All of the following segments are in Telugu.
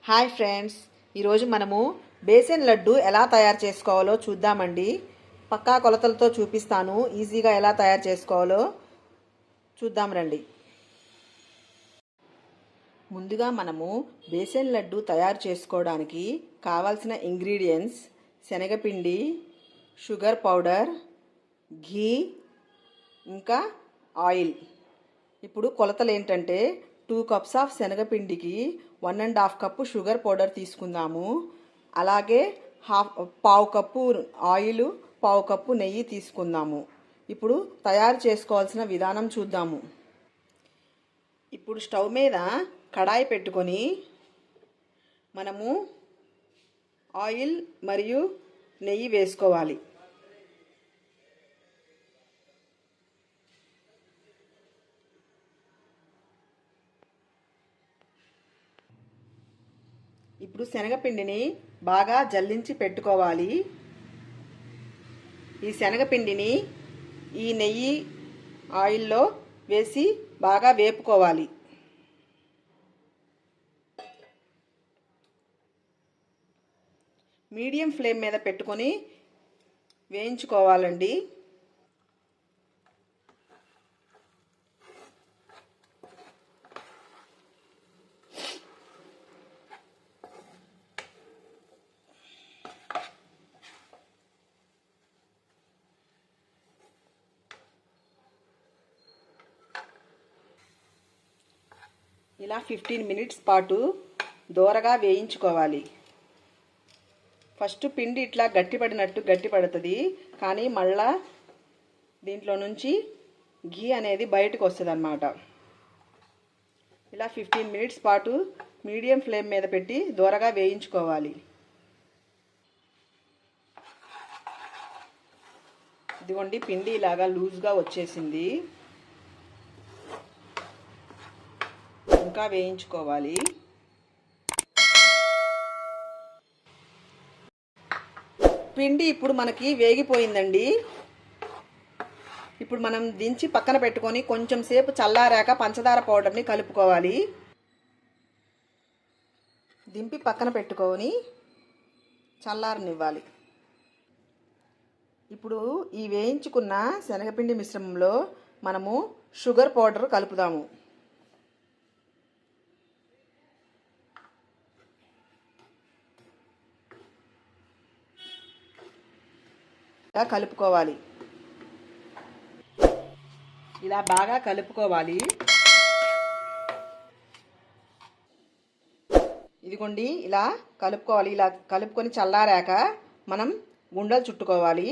హాయ్ ఫ్రెండ్స్, ఈరోజు మనము బేసన్ లడ్డు ఎలా తయారు చేసుకోవాలో చూద్దామండి. పక్కా కొలతలతో చూపిస్తాను. ఈజీగా ఎలా తయారు చేసుకోవాలో చూద్దాం రండి. ముందుగా మనము బేసన్ లడ్డు తయారు చేసుకోవడానికి కావాల్సిన ఇంగ్రీడియంట్స్ శనగపిండి, షుగర్ పౌడర్, ఘీ, ఇంకా ఆయిల్. ఇప్పుడు కొలతలు ఏంటంటే 2 కప్స్ ఆఫ్ శనగపిండికి 1.5 కప్పు షుగర్ పౌడర్ తీసుకుందాము. అలాగే పావు కప్పు ఆయిల్, పావు కప్పు నెయ్యి తీసుకుందాము. ఇప్పుడు తయారు చేసుకోవాల్సిన విధానం చూద్దాము. ఇప్పుడు స్టవ్ మీద కడాయి పెట్టుకొని మనము ఆయిల్ మరియు నెయ్యి వేసుకోవాలి. ఇప్పుడు శనగపిండిని బాగా జల్లించి పెట్టుకోవాలి. ఈ శనగపిండిని ఈ నెయ్యి ఆయిల్లో వేసి బాగా వేపుకోవాలి. మీడియం ఫ్లేమ్ మీద పెట్టుకొని వేయించుకోవాలండి. ఇలా 15 మినిట్స్ పాటు దోరగా వేయించుకోవాలి. ఫస్ట్ పిండి ఇట్లా గట్టిపడుతుంది, కానీ మళ్ళా దీంట్లో నుంచి ఘీ అనేది బయటకు వస్తుంది అన్నమాట. ఇలా 15 మినిట్స్ పాటు మీడియం ఫ్లేమ్ మీద పెట్టి దోరగా వేయించుకోవాలి. ఇదిగోండి, పిండి ఇలాగా లూజ్గా వచ్చేసింది. ఇంకా వేయించుకోవాలి. పిండి ఇప్పుడు మనకి వేగిపోయిందండి. ఇప్పుడు మనం దించి పక్కన పెట్టుకొని కొంచెం సేపు చల్లారాక పంచదార పౌడర్ని కలుపుకోవాలి. దింపి పక్కన పెట్టుకొని చల్లారనివ్వాలి. ఇప్పుడు ఈ వేయించుకున్న శనగపిండి మిశ్రమంలో మనము షుగర్ పౌడర్ కలుపుదాము. కలుపుకోవాలి. ఇలా బాగా కలుపుకోవాలి. ఇదిగోండి, ఇలా కలుపుకోవాలి. ఇలా కలుపుకొని చల్లారాక మనం గుండలు చుట్టుకోవాలి.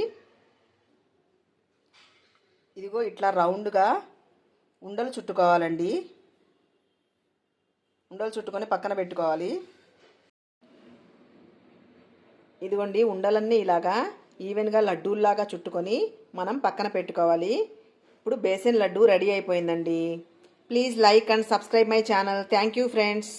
ఇదిగో ఇట్లా రౌండ్గా ఉండలు చుట్టుకోవాలండి. ఉండలు చుట్టుకొని పక్కన పెట్టుకోవాలి. ఇదిగోండి, ఉండలన్నీ ఇలాగా ఈవెన్గా లడ్డూల్లాగా చుట్టుకొని మనం పక్కన పెట్టుకోవాలి. ఇప్పుడు బేసన్ లడ్డు రెడీ అయిపోయిందండి. Please like and subscribe my channel. Thank you friends.